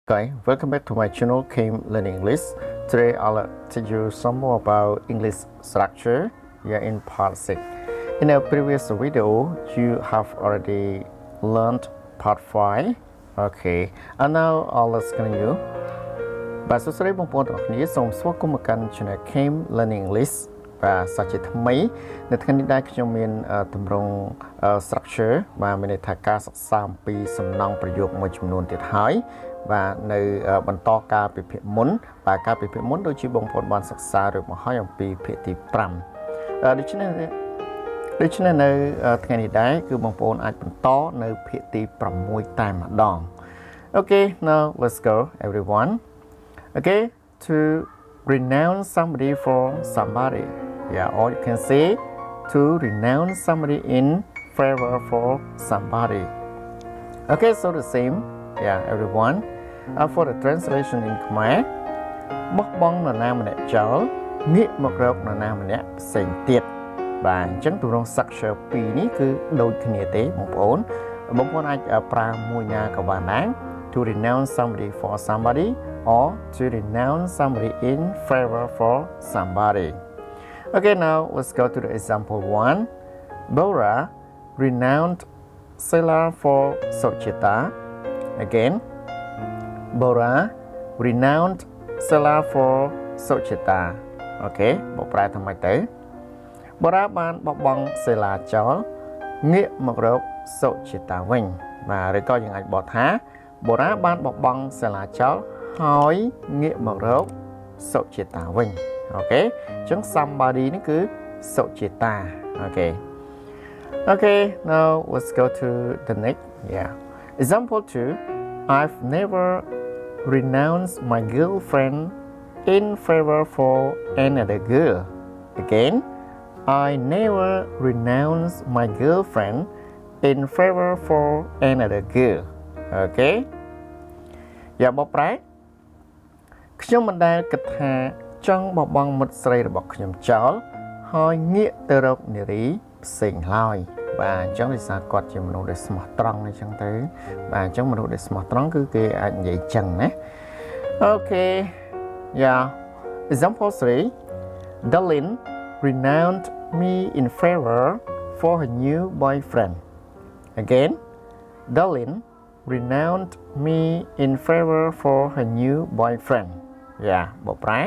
Okay, welcome back to my channel, Came Learning English. Today I'll teach you some more about English structure here in part 6. In a previous video, you have already learned part 5. Okay, and now let's continue. បាទសួស្តីបងប្អូនទាំងអស់គ្នាសូមស្វាគមន៍មកកាន់ Channel Came Learning English បាទសាជាថ្មីនៅថ្ងៃនេះដែរខ្ញុំមានទម្រង់ structure បាទមានន័យថាការសិក្សាអំពីសំណង់ប្រយោគមួយចំនួនទៀតហើយបាទនៅបន្តការពិភាក្សាមុនបាទការពិភាក្សាមុនដូចជាបងប្អូនបានសិក្សារួចមកហើយអំពីភាគទី5ដូច្នេះនៅថ្ងៃនេះដែរគឺបងប្អូនអាចបន្តនៅភាគទី6តែម្ដង Okay, now let's go everyone. Okay, to renounce somebody for somebody. Yeah, or you can say to renounce somebody in favor for somebody. Okay, so the same. Yeah, everyone. For the translation in Khmer, បោះបង់នរណាម្នាក់ចោលងាកមករកនរណាម្នាក់ផ្សេងទៀតបាទអញ្ចឹងទម្រង់ structure 2នេះគឺដូចគ្នាទេបងប្អូនអាចប្រើមួយណាក៏បានដែរ to renounce somebody for somebody or to renounce somebody in favor for somebody. Okay, now let's go to the example 1. Bora renounced Sela for Sochita. Again, Bora renounced Sela for Sochita. Okay, បកប្រែថាម៉េចទៅ Bora បានបោះបង់ Sela ចោលងាកមករក Sochita វិញបាទឬក៏យើងអាចបកថា Bora បានបោះបង់ Sela ចោលហើយងាកមករក Sochita វិញ Okay, អញ្ចឹង somebody នេះគឺ Sochita. Okay, now let's go to the next. Yeah. Example 2. I've never renounced my girlfriend in favor for another girl. Again, I never renounced my girlfriend in favor for another girl. Okay? យ៉ាបបប្រែខ្ញុំមិនដែលគិតថាចង់បបង់មិត្តស្រីរបស់ខ្ញុំចោលហើយងាកទៅរកនារីផ្សេងឡើយបាទអញ្ចឹងដោយសារគាត់ជាមនុស្សដែលស្មោះត្រង់អញ្ចឹងទៅបាទអញ្ចឹងមនុស្សដែលស្មោះត្រង់គឺគេអាចនិយាយចឹងណា Okay, yeah. Example 3. Darlene renounced me in favor for her new boyfriend. Again, Darlene renounced me in favor for her new boyfriend. Yeah, បកប្រែ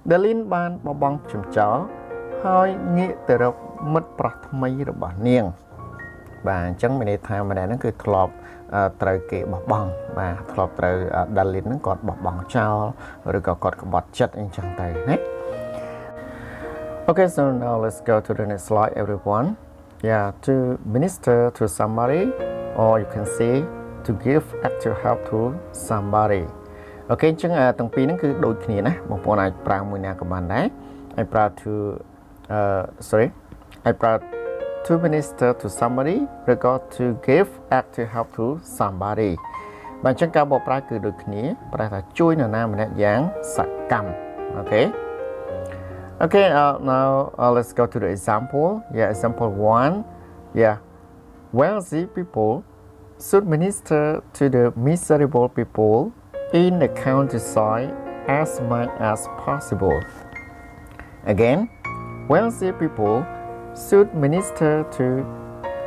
Darlene បានបបង់ខ្ញុំចោលហើយងាកទៅរកមិត្តប្រុសថ្មីរបស់នាងបាទអញ្ចឹងមានន័យថាម្នាក់ហ្នឹងគឺធ្លាប់ត្រូវគេបោះបង់បាទធ្លាប់ត្រូវ Darlene ហ្នឹងគាត់បោះបង់ចោលឬក៏គាត់ក្បត់ចិត្តអីចឹងទៅណា Okay, so now let's go to the next slide everyone. Yeah, to minister to somebody or you can say to give active help to somebody. Okay, អញ្ចឹងទាំងពីរហ្នឹងគឺដូចគ្នាណាបងប្អូនអាចប្រើមួយណាក៏បានដែរអាចប្រើ to minister to somebody ឬក៏ to give active help to somebody បាទអញ្ចឹងការបកប្រែគឺដូចគ្នាប្រែថាជួយនរណាម្នាក់យ៉ាងសកម្ម Okay, now let's go to the example. Yeah, example 1. Yeah, wealthy people should minister to the miserable people in the countryside as much as possible. Again, wealthy people should minister to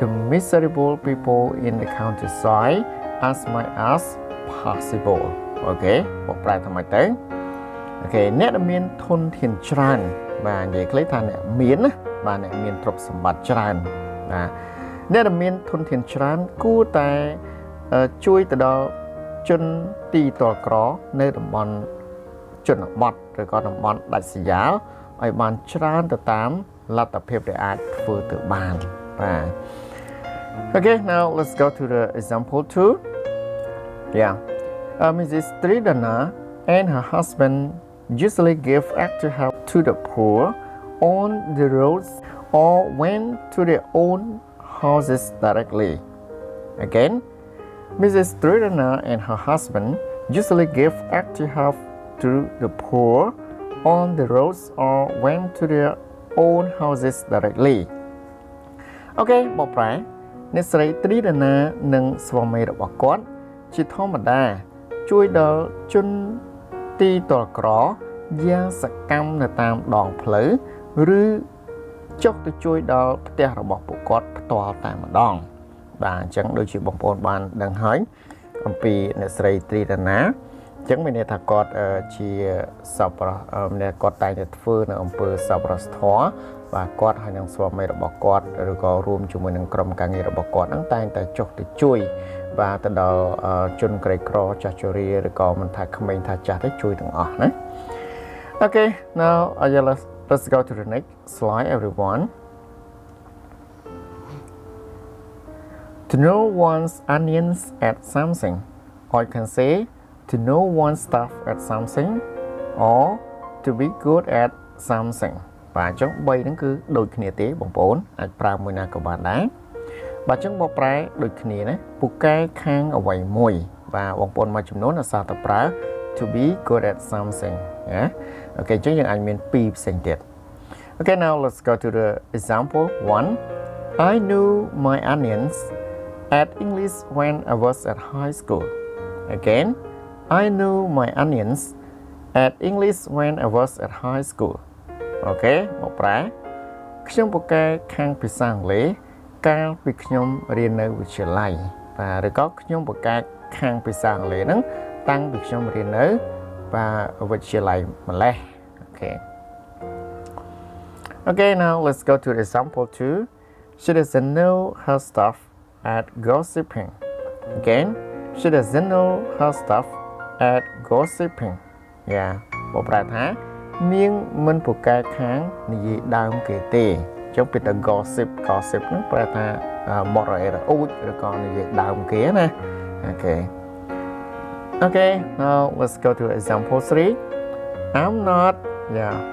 the miserable people in the countryside as much as possible. Okay, បកប្រែថាម៉េចទៅ Okay, អ្នកដែលមានធនធានច្រើនបាទនិយាយខ្លីថាអ្នកមានណាបាទអ្នកមានទ្រព្យសម្បត្តិច្រើនបាទអ្នកដែលមានធនធានច្រើនគួរតែជួយទៅដល់ជនទីទ័លក្រនៅតំបន់ជនបទឬក៏តំបន់ដាច់ស្រយាលឲ្យបានច្រើនទៅតាមលទ្ធភាពដែលអាចធ្វើទៅបានបាទ Okay, now let's go to the example 2. Yeah, Mrs. Tridana and her husband usually give active help to the poor on the roads or went to their own houses directly. Again, Mrs. Tridana and her husband usually give active help to the poor on the roads or went to their own houses directly. Okay, បកប្រែអ្នកស្រី Tridana និងស្វាមីរបស់គាត់ជាធម្មតា ជួយដល់ជនទីទល់ក្រយ៉ាងសកម្មនៅតាមដងផ្លូវឬចុះទៅជួយដល់ផ្ទះរបស់ពួកគាត់ផ្ទាល់តែម្ដងបាទអញ្ចឹងដូចជាបងប្អូនបានដឹងហើយអំពីអ្នកស្រីត្រីរណាអញ្ចឹងមានន័យថាគាត់ជាសប្បុរសម្នាក់គាត់តែងតែធ្វើនៅអំពើសប្បុរសធម៌បាទគាត់ហើយនឹងស្វាមីរបស់គាត់ឬក៏រួមជាមួយនឹងក្រុមការងាររបស់គាត់ហ្នឹងតែងតែចុះទៅជួយបាទទៅដល់ជនក្រីក្រចាស់ជរាឬក៏មិនថាក្មេងថាចាស់ទេជួយទាំងអស់ណា Okay now let's go to the next slide everyone to know one's onions at something or you can say to know one's stuff at something or to be good at something បាទអញ្ចឹង3ហ្នឹងគឺដូចគ្នាទេបងប្អូនអាចប្រើមួយណាក៏បានដែរបាទអញ្ចឹងបកប្រែដូចគ្នាណាពូកែខាងអ្វីមួយបាទបងប្អូនមួយចំនួនអាសាទៅប្រើ to be good at something ណាអូខេអញ្ចឹងយើងអាចមាន2ផ្សេងទៀត Okay now let's go to the example 1 I knew my onions at English when I was at high school again I knew my onions at English when I was at high school អូខេមកប្រើខ្ញុំពូកែខាងភាសាអង់គ្លេសកាលពីខ្ញុំរៀននៅវិទ្យាល័យបាទឬក៏ខ្ញុំពូកែខាងភាសាអង់គ្លេសហ្នឹងតាំងពីខ្ញុំរៀននៅបាទវិទ្យាល័យម្លេះអូខេ Okay now let's go to example 2 she doesn't know her stuff at gossiping again she doesn't know her stuff at gossiping យ៉ាបកប្រែថានាងមិនពូកែខាងនិយាយដើមគេទេចុះពីតែ gossip ហ្នឹងប្រែថាបករអេរអ៊ូចឬក៏និយាយដើមគេណាអូខេ Okay now let's go to example 3 I'm not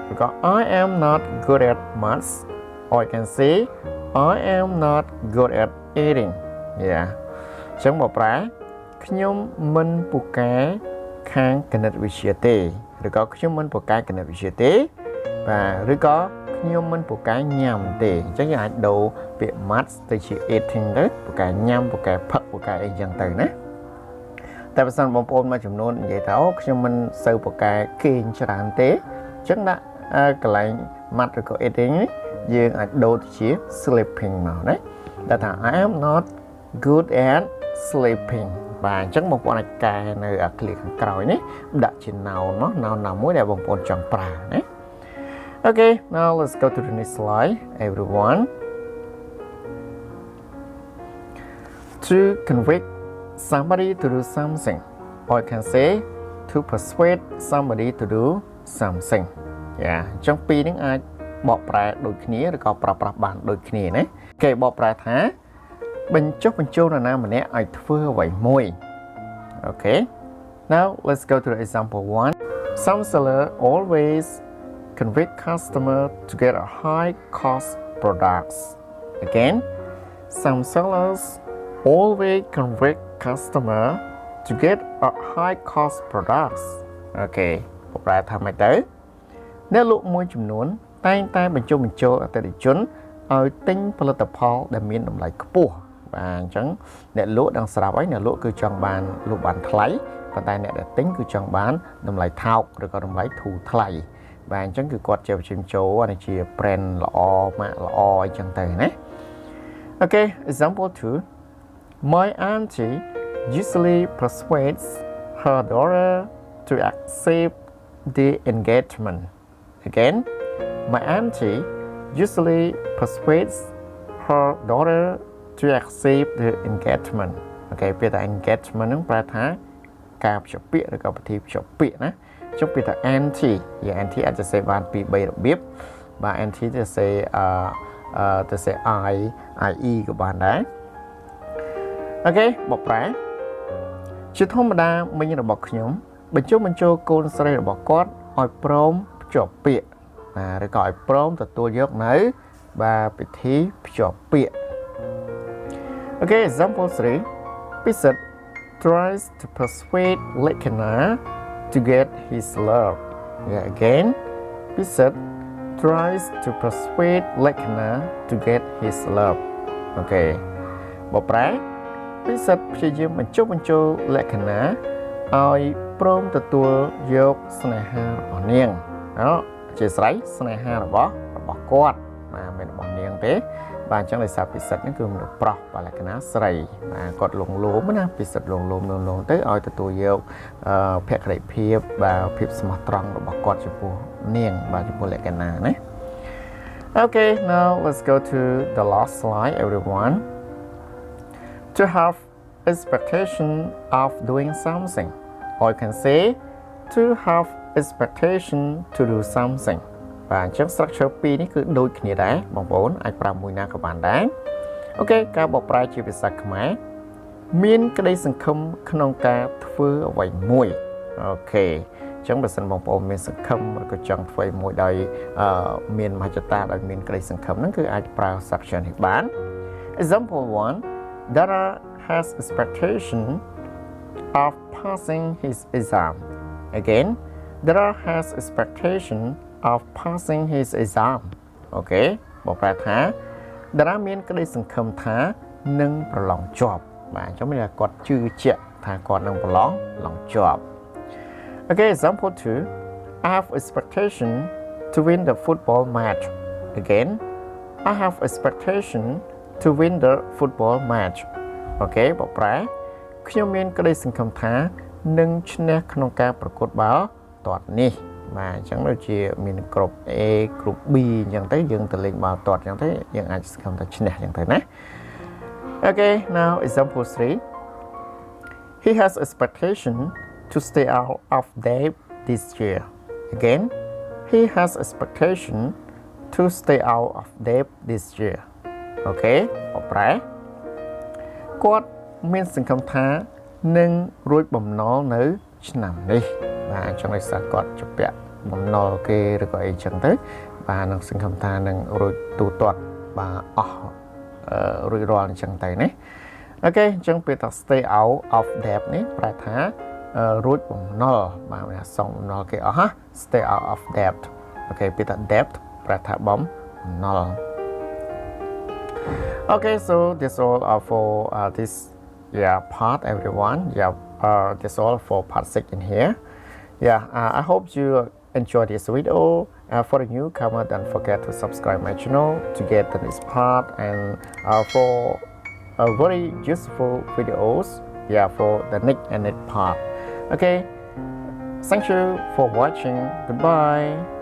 because I am not good at maths or I can say I am not good at eating ចឹងបកប្រែខ្ញុំមិនពូកែខាងគណិតវិទ្យាទេឬក៏ខ្ញុំមិនពូកែគណិតវិទ្យាទេបាទឬក៏ខ្ញុំមិនពូកែញ៉ាំទេអញ្ចឹងយើងអាចដូរពាក្យ maths ទៅជា eating ទៅពូកែញ៉ាំពូកែផឹកពូកែអីចឹងទៅណាតែបើសិនបងប្អូនមួយចំនួននិយាយថាអូខ្ញុំមិនសូវពូកែគេងច្រើនទេអញ្ចឹងដាក់កន្លែង maths ឬក៏ eating នេះយើងអាចដូរទៅជា sleeping មកណាដែលថា I am not good at sleeping បាទអញ្ចឹងបងប្អូនអាចកែនៅអាឃ្លៀខាងក្រោយនេះដាក់ជា noun មក noun ណាមួយដែលបងប្អូនចង់ប្រើណា Okay now let's go to the next slide everyone to convict somebody to do something or you can say to persuade somebody to do something អញ្ចឹងពីរនេះអាចបកប្រែដូចគ្នាឬក៏ប្រើប្រាស់បានដូចគ្នាណាគេបកប្រែថាបញ្ចុះបញ្ចូលនរណាម្នាក់ឲ្យធ្វើអ្វីមួយ Okay now let's go to the example 1 some seller always convict customer to get a high cost products again some sellers always convict customer to get a high cost products Okay បកប្រែថាម៉េចទៅអ្នកលក់មួយចំនួនតែងតែបញ្ចុះបញ្ចូលអតិថិជនឲ្យទិញផលិតផលដែលមានតម្លៃខ្ពស់បាទអញ្ចឹងអ្នកលក់đangស្រាប់ហើយអ្នកលក់គឺចង់បានលក់បានថ្លៃប៉ុន្តែអ្នកដែលទិញគឺចង់បានតម្លៃថោកឬក៏តម្លៃធូរថ្លៃបាទអញ្ចឹងគឺគាត់ជាបញ្ចូលអានេះជា brand ល្អម៉ាកល្អអីចឹងទៅណា Okay example 2 My auntie usually persuades her daughter to accept the engagement again my auntie usually persuades her daughter to accept the engagement អូខេពាក្យថា engagement ហ្នឹងប្រែថាការភ្ជាប់ពាក្យឬក៏ពិធីភ្ជាប់ពាក្យណាចុះពាក្យថា auntie auntie អាចจะសេបានពី3របៀបបាទ auntie จะសេទៅសេ ie ក៏បានដែរអូខេបកប្រែជាធម្មតាមិញរបស់ខ្ញុំបញ្ចូលកូនស្រីរបស់គាត់ឲ្យព្រមភ្ជាប់ពាក្យឬក៏ឲ្យព្រមទទួលយកនៅបាទពិធីភ្ជាប់ពាក្យ Okay example 3 Pisit tries to persuade Lekana to get his love again Pisit tries to persuade Lekana to get his love Okay បកប្រែពិសិដ្ឋព្យាយាមបញ្ចូលលក្ខណៈ ឲ្យព្រមទទួលយកស្នេហារបស់នាងអធិស្ស្រ័យស្នេហារបស់គាត់បាទមិនរបស់នាងទេបាទអញ្ចឹងដោយសារពិសិដ្ឋនេះគឺមនុស្សប្រុសបាទលក្ខណៈស្រីបាទគាត់លងលោមណាពិសិដ្ឋលងលោមទៅឲ្យទទួលយកភក្តីភាពបាទភាពស្មោះត្រង់របស់គាត់ចំពោះនាងបាទចំពោះលក្ខណៈណា Okay, now let's go to the last slide, everyone. To have expectation of doing something, or you can say to have expectation to do something. បាទអញ្ចឹង structure 2នេះគឺដូចគ្នាដែរបងប្អូនអាចប្រើមួយណាក៏បានដែរអូខេការបកប្រែជាភាសាខ្មែរមានក្តីសង្ឃឹមក្នុងការធ្វើអ្វីមួយអូខេអញ្ចឹងបើសិនបងប្អូនមានសង្ឃឹមឬក៏ចង់ធ្វើមួយដោយមានមហិច្ឆតាដោយមានក្តីសង្ឃឹមហ្នឹងគឺអាចប្រើ structure នេះបាន Example 1 Dara has expectation of passing his exam. Again, Dara has expectation of passing his exam. Okay บอกប្រែថា Dara មានក្តីសង្ឃឹមថានឹងប្រឡងជាប់បាទអញ្ចឹងមានគាត់ជឿជាក់ថាគាត់នឹងប្រឡងជាប់ Okay, example 2 I have expectation to win the football match. Again, I have expectation to win the football match. Okay บอกប្រែខ្ញុំមានក្តីសង្ឃឹមថានឹងឈ្នះក្នុងការប្រកួតបាល់ទាត់នេះបាទអញ្ចឹងដូចជាមានក្រុម A ក្រុម B អញ្ចឹងទៅយើងទៅលេងបាល់ទាត់អញ្ចឹងទៅយើងអាចសង្ឃឹមថាឈ្នះអញ្ចឹងទៅណា Okay now example 3 He has expectation to stay out of debt this year. Again, he has expectation to stay out of debt this year. Okay បកប្រែគាត់មានសង្ឃឹមថានឹងរួចបំណុលនៅឆ្នាំនេះបាទអញ្ចឹងដោយសារគាត់ជាពាក់បំណុលគេឬក៏អីចឹងទៅបាទនឹងសង្ឃឹមថានឹងរួចទូទាត់បាទអស់រួចរាល់អញ្ចឹងទៅណាអូខេអញ្ចឹងពេលថា stay out of debt នេះប្រែថារួចបំណុលបាទមានសងបំណុលគេអស់ណា stay out of debt អូខេពេលថា debt ប្រែថាបំណុល Okay so that's all for this part everyone that's all for part 6 in here I hope you enjoy this video for the newcomer don't forget to subscribe my channel to get the next part and for very useful videos for the next part okay thank you for watching goodbye